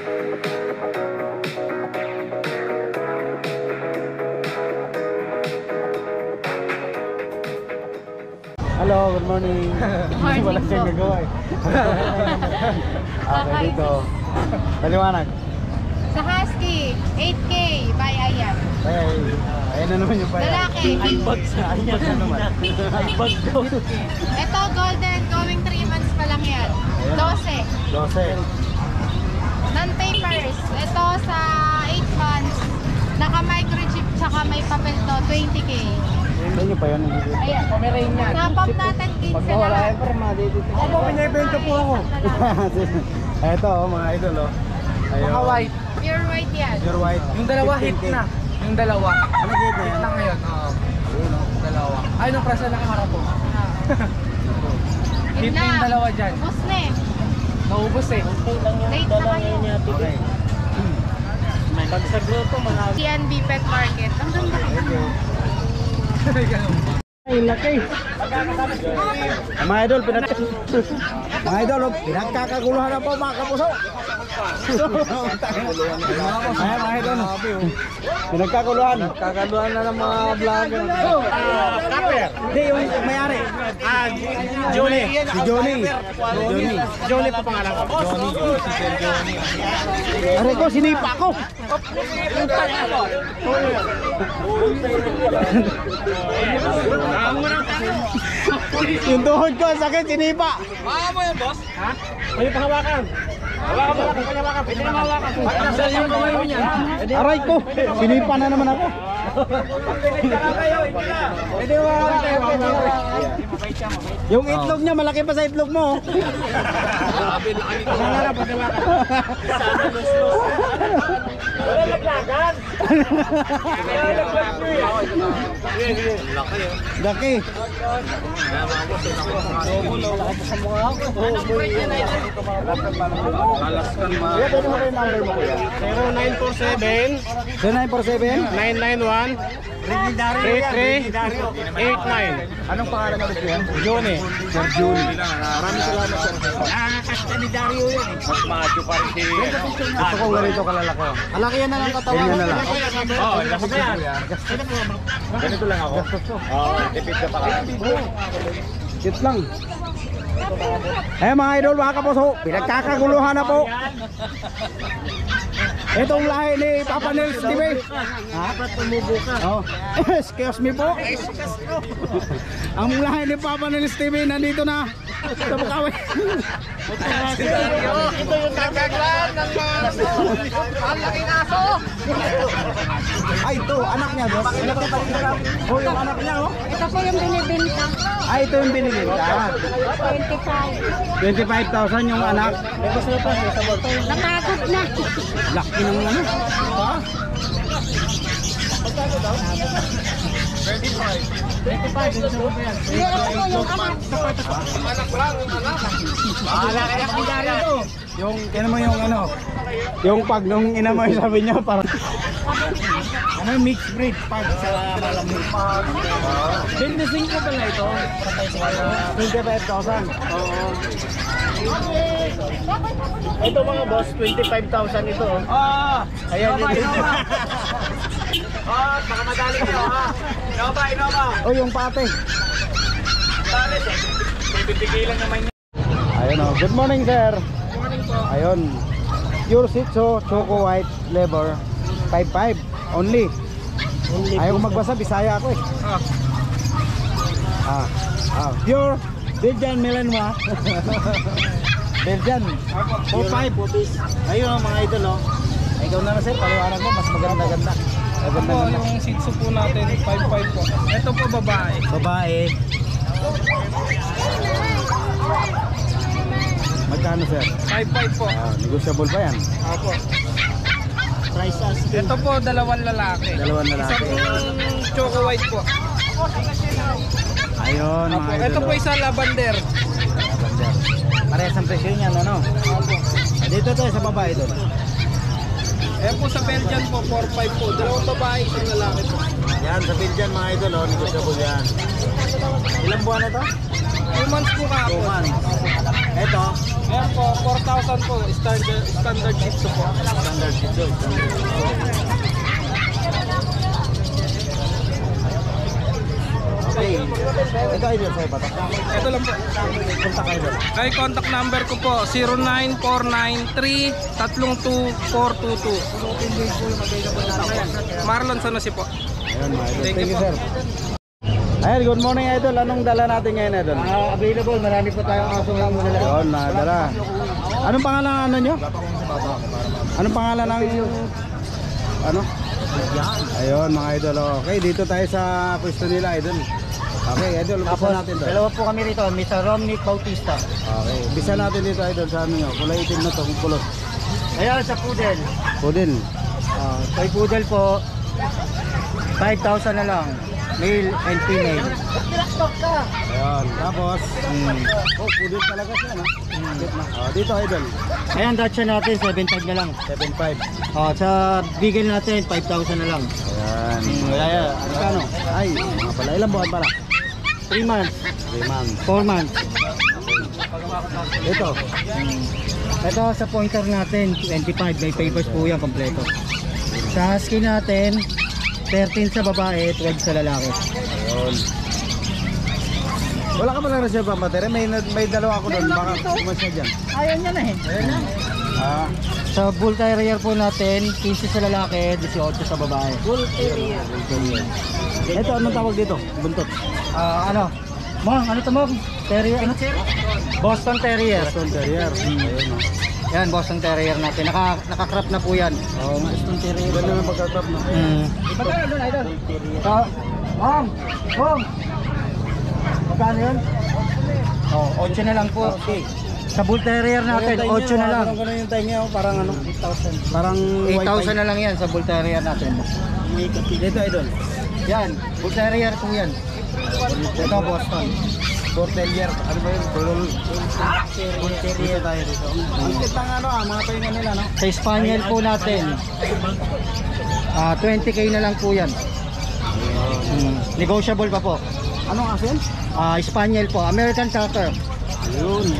Hello, good morning. Morning Wala siyang po. nagawa eh. Okay, dito. Paliwanag. Sa Husky, 8K, by Ayan. Ayan na naman yung bayan. Lalaki. iBag na naman. iBag daw. Ito, golden, going 3 months pa lang yan. 12. 12. Non-papers. Ito sa 8 months. Naka-microchip tsaka may papel to, 20K. Saan nyo pa yun? Ayan. Napap natin 15 na lahat. Ako, pinibenta po ako. Ito, mga idol. Ayun. Mga white. Pure white yan. Pure white. Yung dalawa 15K. hit na. Yung dalawa. Ano hit na Hit yan? na ngayon. Oo. Dalawa. Ay, nung presyo nakaharap po. Hit na yung dalawa dyan. Ubus na eh. Naubos eh. Late na kayo. Okay. CNB Pet Market. Ang ganda. Ay, laki. Mga idol, mga idol, pinagkakaguluhan na po mga kapuso. Ayan mga idol, pinagkakaguluhan. Pinagkakaguluhan na ng mga vlogger. Kapper. Hindi, yung may-ari. Johnny. Si Johnny. Johnny pa pangalan ko. Johnny. Aray ko, sinipa ko. Yung tuhod ko, sakit, sinipa. Baka mo yan, boss? Ha? May pahawakan. Hawakan. Pwede na mahawakan. Saan yung kamay mo niyan? Aray ko, sinipa na naman ako. Pwede mo Yung itlog niya, malaki pa sa itlog mo. Sabi, laki nito. Sana los-los. Wala naglagan. Laki. Pwede mo kayo number mo kuya? 0947 0947 991 3389. Anong pangalan ulit yan? Johnny. Sir June. Maraming salamat sir. Nakakastanidaryo yan eh. Mas macho pa rin si... Gusto ko ganito kalalaki. Malaki yan na lang katawan. Ganyan na lang. Oo, lasok na yan. Ganito lang ako. Oo, tipid ka pa ka. Cute lang. Eh mga idol, mga kapuso, pinagkakaguluhan na po. Itong lahi ni Papa Nels TV. Ha? Oh. Excuse me po. Ang lahi ni Papa Nels TV nandito na sa Bukawi. Ito yung nagkaglaan ng mga ang laking aso. Ay, ito, anak niya, boss. Oh, yung anak niya, oh. Ito po yung binibinta. Ay, ito yung binibenta. 25. 25,000 yung anak. Natakot na. Laki ng ano. Ha? 25. Hindi, ito po yung anak. Anak lang, anak. Kaya kaya to. Yung, ano mo yung ano? Yung pag nung ina mo sabi niya parang ano mixed breed pag sa malamig. 25 ko pala ito. 25,000. Oo. Ito mga boss, 25,000 ito. Oo. Ayan Innova, yun. Innova. Oh, baka madali kayo ha. Innova. Oh, yung pate. Dali, 70k lang naman yun. Ayun oh. Good morning, sir. Morning po. Ayun. Pure Shih Tzu, Choco White Flavor. 5.5 only. Ayaw ko magbasa, Bisaya ako eh. Pure Belgian Malinois. Belgian 4.5. Ayun oh, mga idol oh. Ikaw na sir, paliwanag mo, mas maganda-ganda. Ako, yung Shih Tzu po natin, 5.5 po. Ito po babae. Babae. Magkano sir? 5.5 po. Negotiable pa yan. Ako. Price asking. Ito po, dalawang lalaki. Dalawang lalaki. Isa pong choco white po. Ayun Apo. mga idol. Ito po isa lavender. Lavender. Parehas ang presyo niyan, ano? Apo. Dito tayo sa babae doon. Eh po sa Belgian po, 4.5 po. Dalawang babae, isang lalaki po. Yan, sa Belgian mga idol, oh, negotiable yan. Ilang buwan na to? 2 months po ka po. Ito. Ayan po, 4,000 po. Standard Shih Tzu po. Standard Shih Tzu. Okay. Ito idol sa'yo pa to. Ito lang po. Contact idol. Ay, contact number ko po, 09493-33422. Marlon Sanosi po. Ayun mga idol. Thank you Thank you po. sir. Ayan, good morning idol. Anong dala natin ngayon idol? Available, marami po tayong aso ngayon muna lang. Ayun, dala. Anong pangalan ng ano nyo? Anong pangalan ng ano? Ayun mga idol. Okay, dito tayo sa pwesto nila idol. Okay, idol, Tapos, bisa natin to. dalawa po kami rito, Mr. Romnick Bautista. Okay, bisa natin dito idol sa ano nyo. Kulay itim na to, kung kulot. Ayan sa poodle. Pudin. Kay poodle po, 5,000 na lang. Male and female. Ayun, tapos oh, pudin talaga siya no? Dito idol, Ayan, Dachshund natin, 7,500 na lang. 7.5. Sa Beagle natin, 5,000 na lang. Ayan. Ayan, Ano? Ay, mga pala. Ilang buwan pala? 3 months, 3 months. 4 months. Ito. Ito sa pointer natin, 25. May papers po yan, kompleto. Sa husky natin, 13 sa babae, 12 sa lalaki. Ayun. Wala ka palang reserve ang battery. May dalawa ako doon. Baka kumasya dyan. Ayaw niya na eh. Ah, Sa bull terrier po natin, 15 sa lalaki, 18 sa babae. Bull terrier. ito, anong tawag dito? Buntot. Ano? Mong, ano to mong? Terrier? Ano? Boston Terrier. Boston Terrier. Ayun o. Yan, Boston Terrier natin. Naka-crop na po yan. Oo, Boston Terrier. Ganda ng pagkatap no? Magkano doon, idol? Mom! Magkano yun? 8 na lang po. Okay. Sa bull terrier natin, 8 na lang. Ganun yung tayo niya. Parang ano? 8,000. Parang 8,000 na lang yan sa bull terrier natin. Dito idol. Yan, bull terrier po yan. Ito, Boston. Bull Terrier. Ano ba yun? Bull Terrier tayo dito. Ang cute ng ano mga tayo nila no? Sa Spaniel po natin, 20k na lang po yan. Negotiable pa po. Anong asin? Spaniel po, American Cocker. Ayun.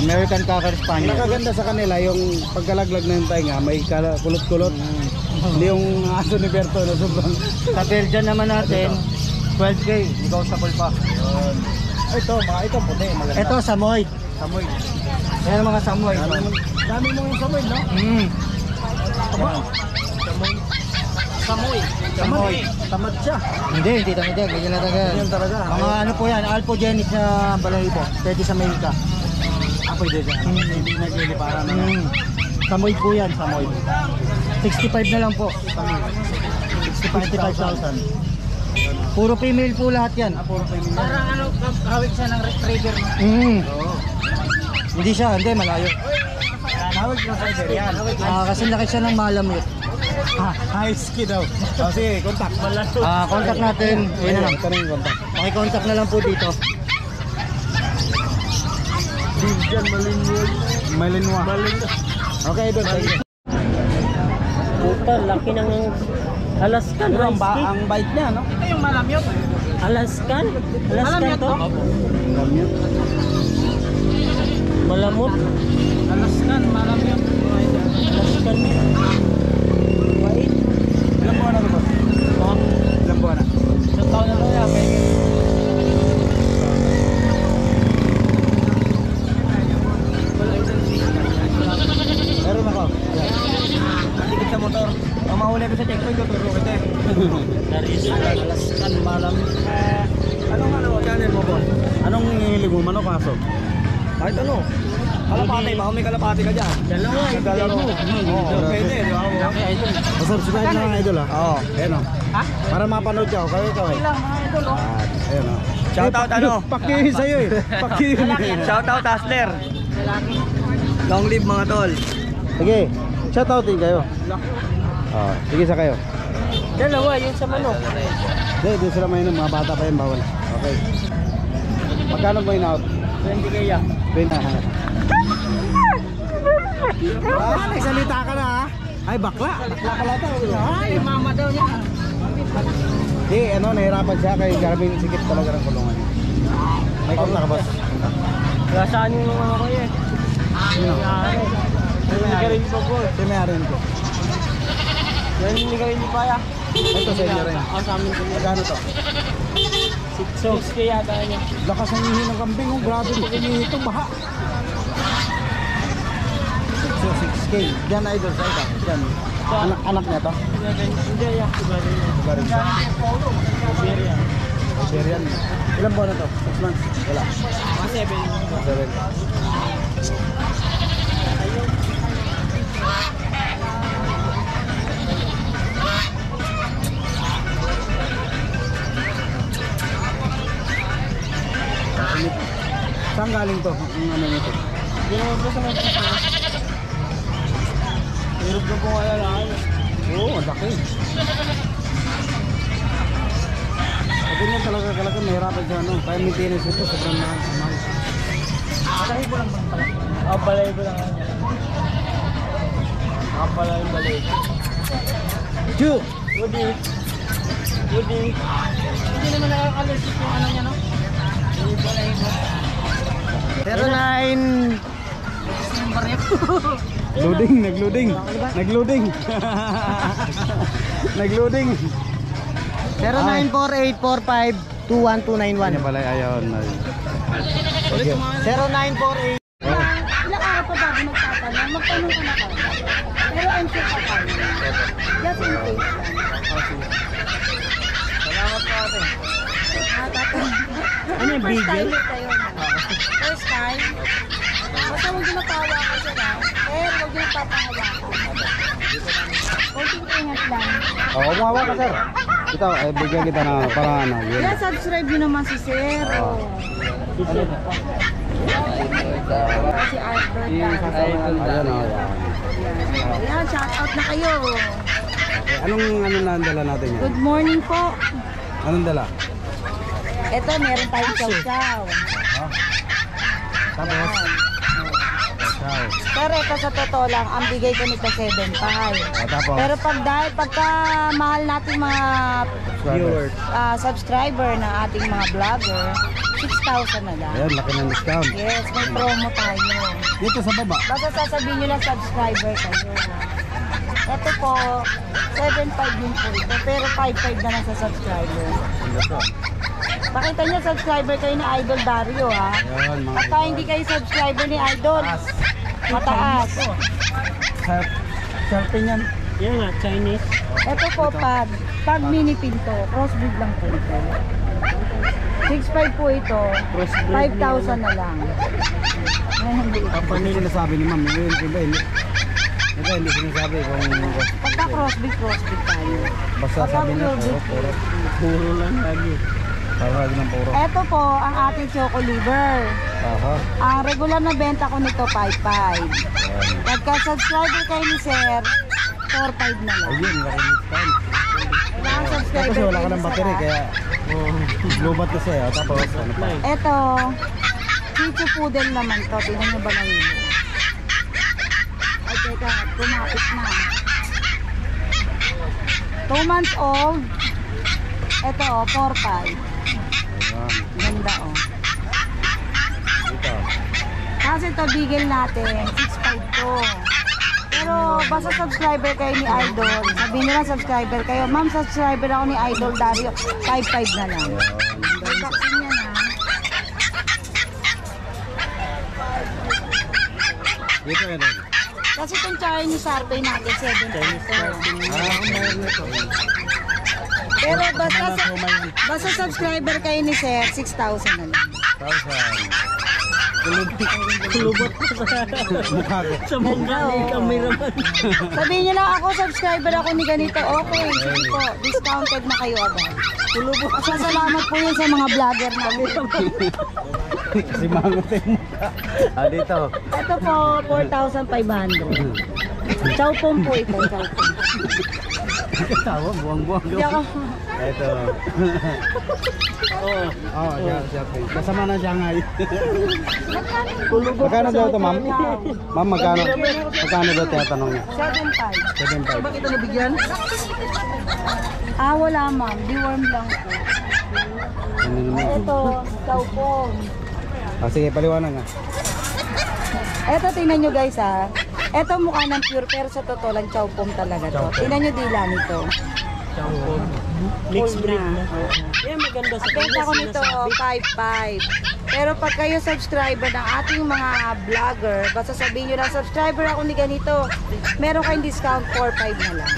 American Cocker Spaniel. Nakaganda sa kanila yung pagkalaglag ng tainga, may kulot-kulot. Hindi yung aso ni Berto na sobrang. Sa Belgian naman natin, 12k, negotiable pa. Ito puti, maganda. Ito, Samoyed. Samoy. Yan ang mga Samoyed. Dami mo yung Samoy, no? Samoy. Tamad siya. Hindi tamad yan, ganyan na talaga. Ganyan talaga. Mga ano po yan, alpogenic na balahibo. Pwede sa Amerika. Pwede dyan. Hindi nagliliparan na. Samoyed po yan, Samoyed. 65 na lang po. 65,000. Puro female po lahat yan. Puro female. Parang ano, hawik siya ng retriever. Hindi, malayo. Hawag na sa idol. Yan. Kasi laki siya ng malamute. High ski daw. Sige, contact. Contact natin. Ayun na lang. Ito na yung contact. Paki-contact na lang po dito. Division Malinwa. Okay, idol. Puta, laki ng Alaskan. Ang bite niya, no? Ito yung malamyot. Alaskan? Alaskan to? Malamut? Alaskan, malamyot. Alaskan. Wait. Ilang buwan na ito, boss? Ilang buwan na? Isang taon na lang yan. Meron ako. Tikit sa motor. Ang mahuli ko sa checkpoint, tuturo kita eh. Alaskan, malamut. Anong channel mo, boss? Anong hinihilig mo? Manok aso? Kahit ano. Kalapati, baka may kalapati ka dyan. Dalawa, Oo, pwede, di ba? Subscribe na mga idol, ha? Oo. Ayan, o. Para mapanood ka, kayo ikaw, eh. Ayan, o. Shoutout, ano? Paki sa'yo, eh. Paki yun, eh. Shoutout, Hustler. Long live mga tol. Sige, shoutout din kayo. Sige sa kayo. Dalawa, yun sa manok. Hindi sila mainom, mga bata pa yun, bawal. Okay. Magkano mo in-out? 20 kaya. 20. Nagsalita ka na, ha? Ay, bakla. Bakla ka lata. Ay, mama daw niya. Di, ano, nahirapan siya kay Garmin, sikip talaga ng kulungan niya. May konta ka, boss? Wala saan yung mga ko eh. Sino? Hindi ka rin po po. Si may-ari nito. Yan hindi ka rin pa ya. Ito sa inyo rin. Sa amin din. Magkano to? 6K yata niya. Lakas ang ihi ng kambing, oh. Grabe pag inihi ito, baha. So, 6K. Diyan, idol, sa ito. Diyan. Anak niya to? Hindi ya. Iba rin yan. Iba rin siya. Syria. Syrian. Ilan buwan na to? 6 months? Wala. 7. 7. Saan galing to? Ang ano nito? Ginawag ko sa mga pito. Hirap ko kung alalaan. Oo, ang laki. Sabi niya talaga mahirapan siya, no? Kaya maintenance ito, sobrang mahal. Balay ko lang bang pala? Balay ko lang. Balay. Chu! Woody. Hindi naman nakakalusip yung ano niya, no? Balay ko. 09. Nagloading. Nagloading. 0948452191. Ano pala, ayun. 0948. Ilang araw pa bago magtatanong, magtanong ka na ka. Pero I'm sure ka pa. Just in case lang. Salamat po ate. Ano yung video? First time kayo na. First time? Basta huwag yung napawa ka sila. Pero huwag yung papangawakan. Kunting ingat lang. Oo, umawa ka, sir. Ito, bigyan kita na para ano. Kaya subscribe nyo naman si Sir. Si Albert. Ayan, o. Ayan, shout out na kayo. Anong na ang dala natin yan? Good morning po. Anong dala? Ito, meron tayong chow-chow. Tapos? Ciao. Pero ito sa totoo lang, ang bigay ko nito 7.5. Tapos? Pero pagka mahal nating mga Viewers. subscriber ng ating mga vlogger, 6,000 na lang. Ayan, laki ng discount. Yes, may promo tayo. Dito sa baba. Basta sasabihin nyo lang subscriber kayo. Ito po, 7.5 din po ito, pero 5.5 na lang sa subscriber. Pakita nyo, subscriber kayo ni Idol Dario, ha? Ayan, mga Pagka hindi kayo subscriber ni Idol, mataas. Sharpin yan. Yan nga, Chinese. Ito po, pag mini pinto, crossbreed lang po ito. 6.5 po ito, 5,000 na lang. Ay, hindi. Kapag hindi sinasabi ni ma'am, iba hindi sinasabi kung Pagka crossbreed tayo. basta sabi niya puro. Puro lang lagi. Parang ng puro. Ito po, ang ating choco liver. Aha. Ang regular na benta ko nito, 5.5. Pagka subscriber kayo ni Sir, 4.5 na lang. Ayun, laki ng discount. Kailangan subscriber Tapos wala kayo ka ng ni battery Sir, kaya lubat na siya. Tapos ano pa? Ito, Chichu Poodle naman to. Tingnan nyo ba na yun? Ay, teka, kumapit na. 2 months old. Ito, 4.5. Ayan. Ganda, oh. Ito. Kasi ito, bigel natin, 6.5 to. Pero basta subscriber kayo ni Idol, sabihin nyo lang subscriber kayo. Ma'am, subscriber ako ni Idol Dario, 5.5 na lang. May vaccine yan, ha? Dito yan. Kasi itong Chinese Sarpay natin, 7.5 to. Mayroon na ito. Pero basta subscriber kayo ni Sir, 6,000 na lang. 1,000. Kulubot Mukha ko. sa mukha ni cameraman. Sabihin nyo lang ako, subscriber ako ni ganito. Okay, sige po, discounted na kayo agad. Salamat po yun sa mga vlogger namin. Kasi mangot yung mukha. Dito. Ito po, 4,500. Chowpong po ito, chowpong. Tawa, buwang-buwang. Diyan Ito. Oh, siya. Kasama na Shanghai. Magkano daw ito, ma'am? Ma'am, magkano daw tinatanong niya? 7.5. 7.5. Bakit ito nabigyan? Wala ma'am. Deworm lang po. Ano naman? Ito, Chowpong. Sige, paliwanag nga. Ito, tingnan nyo guys ha. Ito mukha ng pure, pero sa totoo lang Chowpong talaga to. Tingnan nyo dila nito. Mixed breed na. Yan, maganda sa Benta ko nito, 5.5. Pero pag kayo subscriber ng ating mga vlogger, basta sabihin nyo na subscriber ako ni ganito, meron kayong discount 4.5 na lang.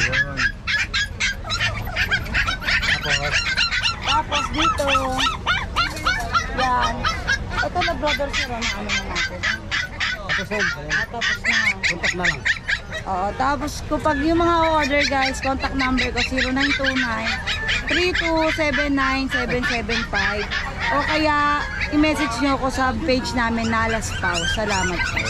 Tapos dito, yan. Ito na brother sir, ano na natin. Tapos na. Contact na lang. Oo, tapos kapag yung mga order guys, contact number ko 0929-3279-775 o kaya i-message nyo ako sa page namin Nalas Pau. Salamat po.